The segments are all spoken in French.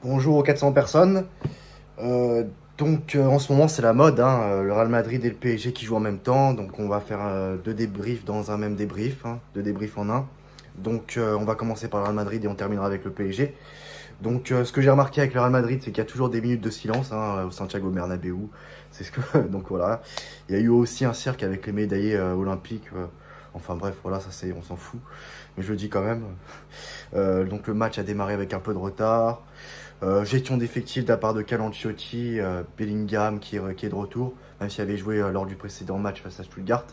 Bonjour aux 400 personnes. En ce moment c'est la mode, hein, le Real Madrid et le PSG qui jouent en même temps. Donc on va faire deux débriefs dans un même débrief, hein, deux débriefs en un. On va commencer par le Real Madrid et on terminera avec le PSG. Ce que j'ai remarqué avec le Real Madrid, c'est qu'il y a toujours des minutes de silence, hein, au Santiago Bernabéu. C'est ce que donc voilà. Il y a eu aussi un cirque avec les médaillés olympiques. Enfin bref, voilà, on s'en fout. Mais je le dis quand même. Le match a démarré avec un peu de retard. Gestion d'effectifs de la part de Carlo Ancelotti, Bellingham qui est de retour, même s'il avait joué lors du précédent match face à Stuttgart.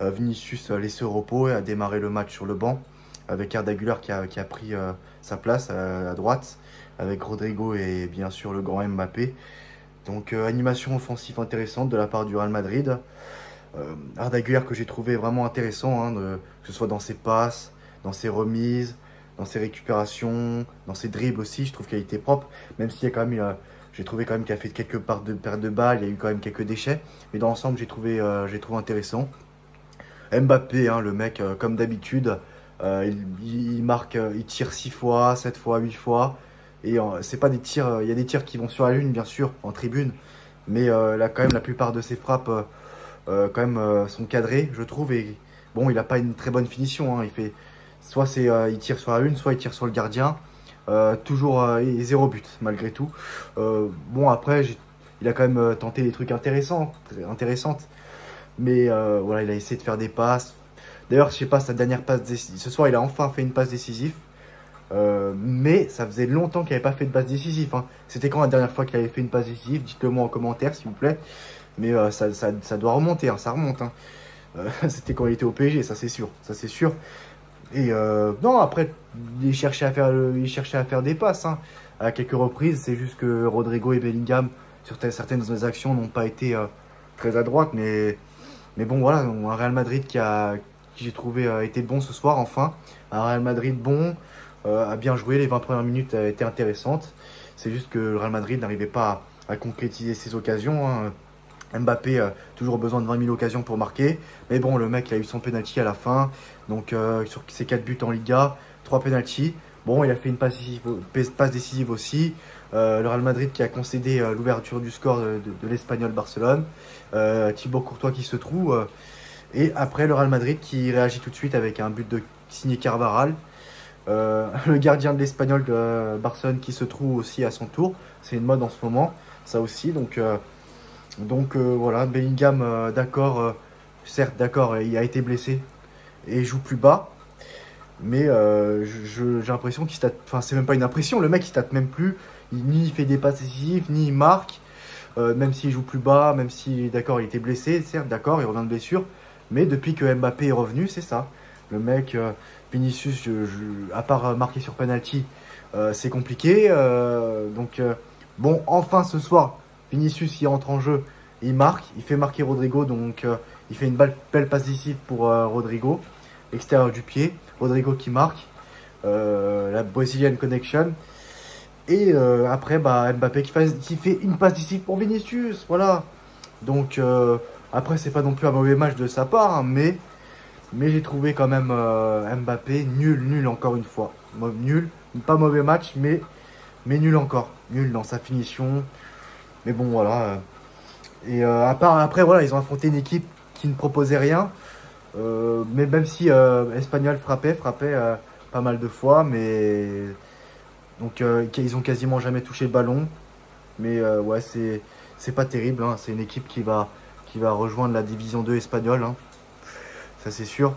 Vinicius laissé au repos et a démarré le match sur le banc, avec Arda Güler qui a pris sa place à droite, avec Rodrigo et bien sûr le grand Mbappé. Animation offensive intéressante de la part du Real Madrid. Arda Güler que j'ai trouvé vraiment intéressant, hein, que ce soit dans ses passes, dans ses remises, dans ses récupérations, dans ses dribbles aussi. Je trouve qu'il a été propre, même s'il y a quand même, j'ai trouvé quand même qu'il a fait quelques pertes de balles, il y a eu quand même quelques déchets, mais dans l'ensemble j'ai trouvé intéressant. Mbappé, hein, le mec, comme d'habitude, il marque, il tire 6 fois, 7 fois, 8 fois, et c'est pas des tirs, il y a des tirs qui vont sur la lune bien sûr, en tribune, mais là quand même la plupart de ses frappes sont cadrées, je trouve, et bon, il n'a pas une très bonne finition, hein, soit il tire sur la lune, soit il tire sur le gardien. Toujours zéro but malgré tout. Après, il a quand même tenté des trucs intéressantes. Mais voilà, il a essayé de faire des passes. D'ailleurs, je sais pas, sa dernière passe décisive. Ce soir, il a enfin fait une passe décisive. Mais ça faisait longtemps qu'il n'avait pas fait de passe décisive, hein. C'était quand la dernière fois qu'il avait fait une passe décisive? Dites-le moi en commentaire, s'il vous plaît. Mais ça doit remonter, hein, ça remonte, hein. C'était quand il était au PSG, ça c'est sûr. Ça c'est sûr. Et non, après, il cherchait à faire des passes, hein, à quelques reprises. C'est juste que Rodrigo et Bellingham, sur certaines actions, n'ont pas été très à droite. Mais bon, voilà, un Real Madrid qui j'ai trouvé été bon ce soir, enfin. Un Real Madrid bon, a bien joué. Les 20 premières minutes étaient intéressantes. C'est juste que le Real Madrid n'arrivait pas à concrétiser ses occasions, hein. Mbappé a toujours besoin de 20 000 occasions pour marquer. Mais bon, le mec, il a eu son penalty à la fin. Sur ses 4 buts en Liga, 3 penalties. Bon, il a fait une passe décisive aussi. Le Real Madrid qui a concédé l'ouverture du score de l'Espagnol Barcelone. Thibaut Courtois qui se trouve. Et après, le Real Madrid qui réagit tout de suite avec un but de signé Carvajal. Le gardien de l'Espagnol de Barcelone qui se trouve aussi à son tour. C'est une mode en ce moment, ça aussi. Voilà, Bellingham, d'accord, certes, d'accord, il a été blessé et il joue plus bas, mais j'ai l'impression qu'il state, enfin, c'est même pas une impression, le mec il state même plus, ni il fait des passes décisives, ni il marque, même s'il joue plus bas, même si, d'accord, il était blessé, certes, d'accord, il revient de blessure, mais depuis que Mbappé est revenu, c'est ça. Le mec, Vinicius, à part marquer sur penalty, c'est compliqué, bon, enfin ce soir. Vinicius, il rentre en jeu, il marque, il fait marquer Rodrigo, il fait une belle passe décisive pour Rodrigo, extérieur du pied, Rodrigo qui marque, la Brazilian Connection, et après Mbappé qui fait une passe décisive pour Vinicius, voilà. Après c'est pas non plus un mauvais match de sa part, hein, mais j'ai trouvé quand même Mbappé nul encore une fois, nul, pas mauvais match, mais nul encore, nul dans sa finition. Mais bon, voilà. Après, voilà, ils ont affronté une équipe qui ne proposait rien. Mais même si Espanyol frappait pas mal de fois. Ils ont quasiment jamais touché le ballon. Mais ouais, c'est pas terrible, hein. C'est une équipe qui va rejoindre la division 2 espagnole, hein. Ça, c'est sûr.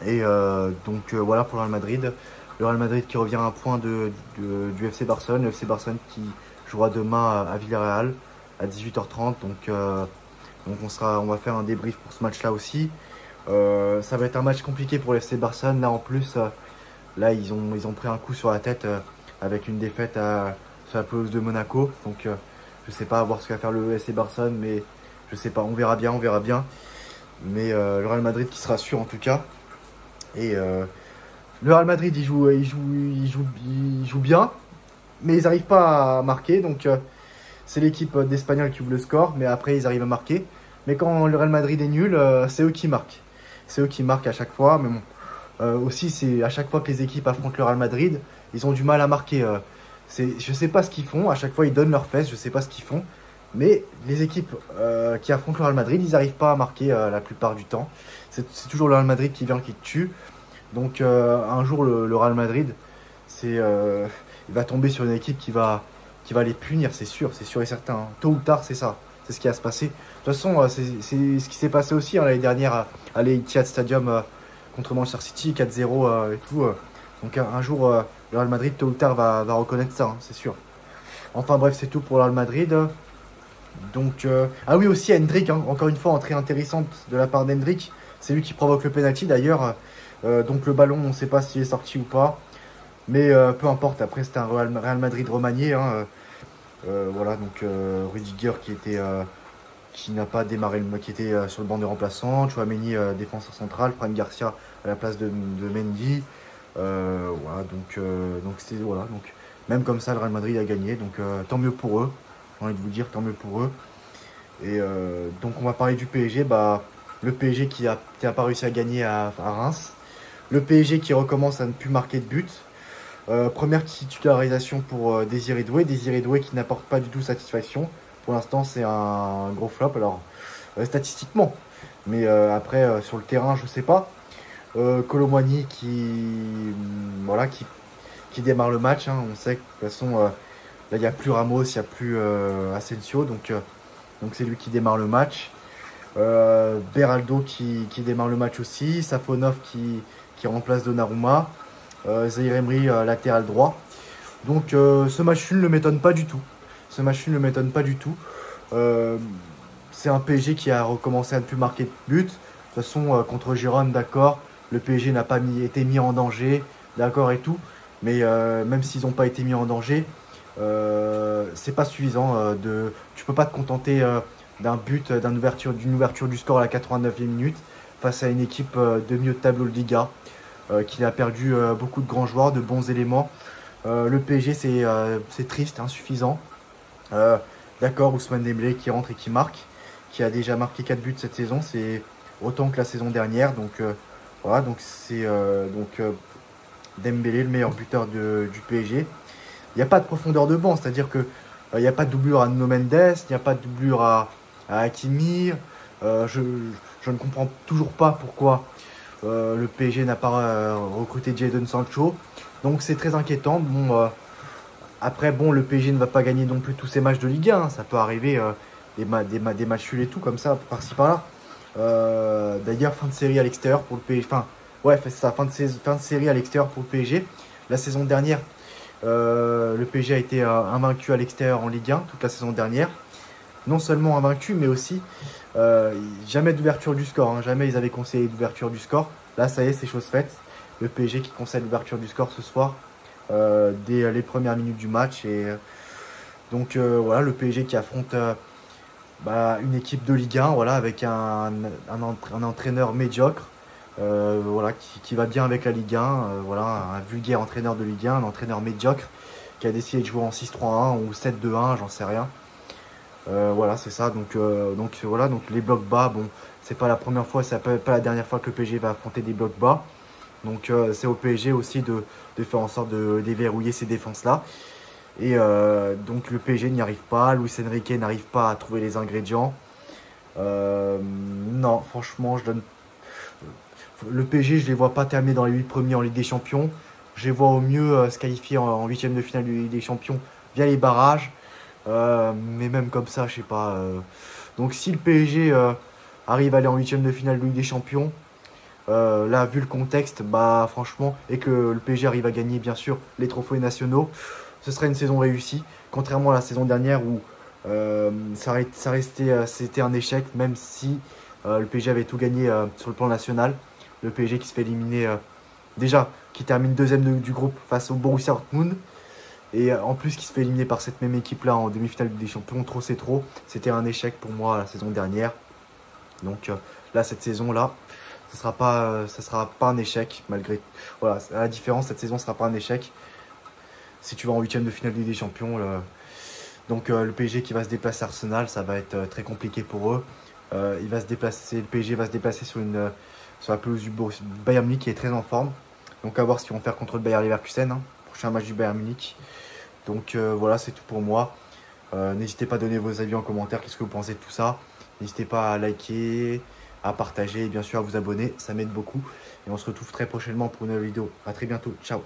Voilà pour le Real Madrid. Le Real Madrid qui revient à un point du FC Barcelone. Le FC Barcelone qui jouera demain à Villarreal à 18h30. On va faire un débrief pour ce match-là aussi. Ça va être un match compliqué pour le FC Barcelone. Là en plus, ils ont pris un coup sur la tête avec une défaite sur la pelouse de Monaco. Je sais pas à voir ce qu'a faire le FC Barcelone, mais je sais pas. On verra bien. Mais le Real Madrid qui se rassure en tout cas. Et le Real Madrid il joue bien, mais ils n'arrivent pas à marquer. C'est l'équipe d'Espagnols qui ouvre le score, mais après ils arrivent à marquer. Mais quand le Real Madrid est nul, c'est eux qui marquent. C'est eux qui marquent à chaque fois. Mais bon, aussi c'est à chaque fois que les équipes affrontent le Real Madrid, ils ont du mal à marquer. Je sais pas ce qu'ils font. À chaque fois, ils donnent leurs fesses. Je sais pas ce qu'ils font. Mais les équipes qui affrontent le Real Madrid, ils n'arrivent pas à marquer la plupart du temps. C'est toujours le Real Madrid qui vient, qui te tue. Donc un jour, le Real Madrid, il va tomber sur une équipe qui va les punir, c'est sûr et certain, hein. Tôt ou tard, c'est ça. C'est ce qui va se passer. De toute façon, c'est ce qui s'est passé aussi hein, l'année dernière à l'Etihad Stadium contre Manchester City, 4-0 et tout. Donc un jour, le Real Madrid, tôt ou tard, va reconnaître ça, hein, c'est sûr. Enfin bref, c'est tout pour le Real Madrid. Donc, ah oui, aussi Hendrick, hein, encore une fois, entrée intéressante de la part d'Hendrick. C'est lui qui provoque le penalty d'ailleurs. Donc le ballon, on ne sait pas s'il est sorti ou pas. Mais peu importe, après c'était un Real Madrid remanié. Hein, voilà, donc Rudiger qui n'a pas démarré, qui était sur le banc de remplaçants. Tchouaméni, défenseur central. Fran Garcia à la place de Mendy. Voilà, donc même comme ça, le Real Madrid a gagné. Donc tant mieux pour eux. J'ai envie de vous dire, tant mieux pour eux. Et donc on va parler du PSG. Bah, le PSG qui a pas réussi à gagner à Reims. Le PSG qui recommence à ne plus marquer de but. Première titularisation pour Désiré Doué. Désiré Doué qui n'apporte pas du tout satisfaction. Pour l'instant, c'est un gros flop. Alors, statistiquement. Mais après, sur le terrain, je sais pas. Colomboigny voilà, qui démarre le match. Hein. On sait que de toute façon, là, il n'y a plus Ramos, il n'y a plus Asensio. Donc c'est lui qui démarre le match. Beraldo qui démarre le match aussi. Safonov qui remplace Donnarumma. Zaïre Emery latéral droit. Donc ce match ne m'étonne pas du tout. Ce match ne m'étonne pas du tout. C'est un PSG qui a recommencé à ne plus marquer de but. De toute façon, contre Girone, d'accord, le PSG n'a pas été mis en danger, d'accord et tout. Mais même s'ils n'ont pas été mis en danger, c'est pas suffisant. Tu peux pas te contenter d'un but, d'une ouverture du score à la 89e minute face à une équipe de milieu de tableau de Liga qui a perdu beaucoup de grands joueurs, de bons éléments. Le PSG, c'est triste, insuffisant. D'accord, Ousmane Dembélé qui rentre et qui marque, qui a déjà marqué 4 buts cette saison, c'est autant que la saison dernière. Donc voilà, donc c'est Dembélé, le meilleur buteur du PSG. Il n'y a pas de profondeur de banc, c'est-à-dire que il n'y a pas de doublure à Nuno Mendes, il n'y a pas de doublure à Hakimi. Je ne comprends toujours pas pourquoi le PSG n'a pas recruté Jadon Sancho. Donc c'est très inquiétant. Bon, après, bon, le PSG ne va pas gagner non plus tous ses matchs de Ligue 1. Hein. Ça peut arriver des matchs nuls et tout, comme ça, par-ci par-là. D'ailleurs, fin de série à l'extérieur pour le PSG. Enfin, ouais, c'est ça, fin de série à l'extérieur pour le PSG. La saison dernière, le PSG a été invaincu à l'extérieur en Ligue 1 toute la saison dernière. Non seulement invaincu, mais aussi jamais d'ouverture du score. Hein. Jamais ils avaient conseillé d'ouverture du score. Là, ça y est, c'est chose faite. Le PSG qui conseille l'ouverture du score ce soir dès les premières minutes du match. Et donc voilà, le PSG qui affronte une équipe de Ligue 1, voilà, avec un entraîneur médiocre. Voilà, qui va bien avec la Ligue 1, voilà, un vulgaire entraîneur de Ligue 1, un entraîneur médiocre qui a décidé de jouer en 6-3-1 ou 7-2-1, j'en sais rien. Voilà, c'est ça. Donc voilà, donc les blocs bas, bon, c'est pas la première fois, c'est pas la dernière fois que le PSG va affronter des blocs bas. Donc c'est au PSG aussi de faire en sorte de déverrouiller ces défenses-là. Et donc le PSG n'y arrive pas, Luis Enrique n'arrive pas à trouver les ingrédients. Non, franchement, le PSG, je ne les vois pas terminer dans les 8 premiers en Ligue des Champions. Je les vois au mieux se qualifier en 8e de finale de Ligue des Champions via les barrages. Mais même comme ça, je sais pas. Donc si le PSG arrive à aller en 8e de finale de Ligue des Champions, là, vu le contexte, bah franchement, et que le PSG arrive à gagner bien sûr les trophées nationaux, ce serait une saison réussie. Contrairement à la saison dernière où c'était un échec, même si le PSG avait tout gagné sur le plan national. Le PSG qui se fait éliminer déjà, qui termine deuxième du groupe face au Borussia Dortmund. Et en plus qui se fait éliminer par cette même équipe-là en demi-finale des champions. Trop c'est trop. C'était un échec pour moi la saison dernière. Donc là, cette saison-là, ça sera pas un échec malgré. Voilà, à la différence, cette saison ne sera pas un échec. Si tu vas en 8e de finale des champions, donc le PSG qui va se déplacer à Arsenal, ça va être très compliqué pour eux. Le PSG va se déplacer sur la pelouse du Bayern Munich qui est très en forme. Donc à voir ce qu'ils vont faire contre le Bayer Leverkusen. Hein. Prochain match du Bayern Munich. Donc voilà, c'est tout pour moi. N'hésitez pas à donner vos avis en commentaire, qu'est-ce que vous pensez de tout ça. N'hésitez pas à liker, à partager et bien sûr à vous abonner, ça m'aide beaucoup. Et on se retrouve très prochainement pour une nouvelle vidéo. À très bientôt, ciao.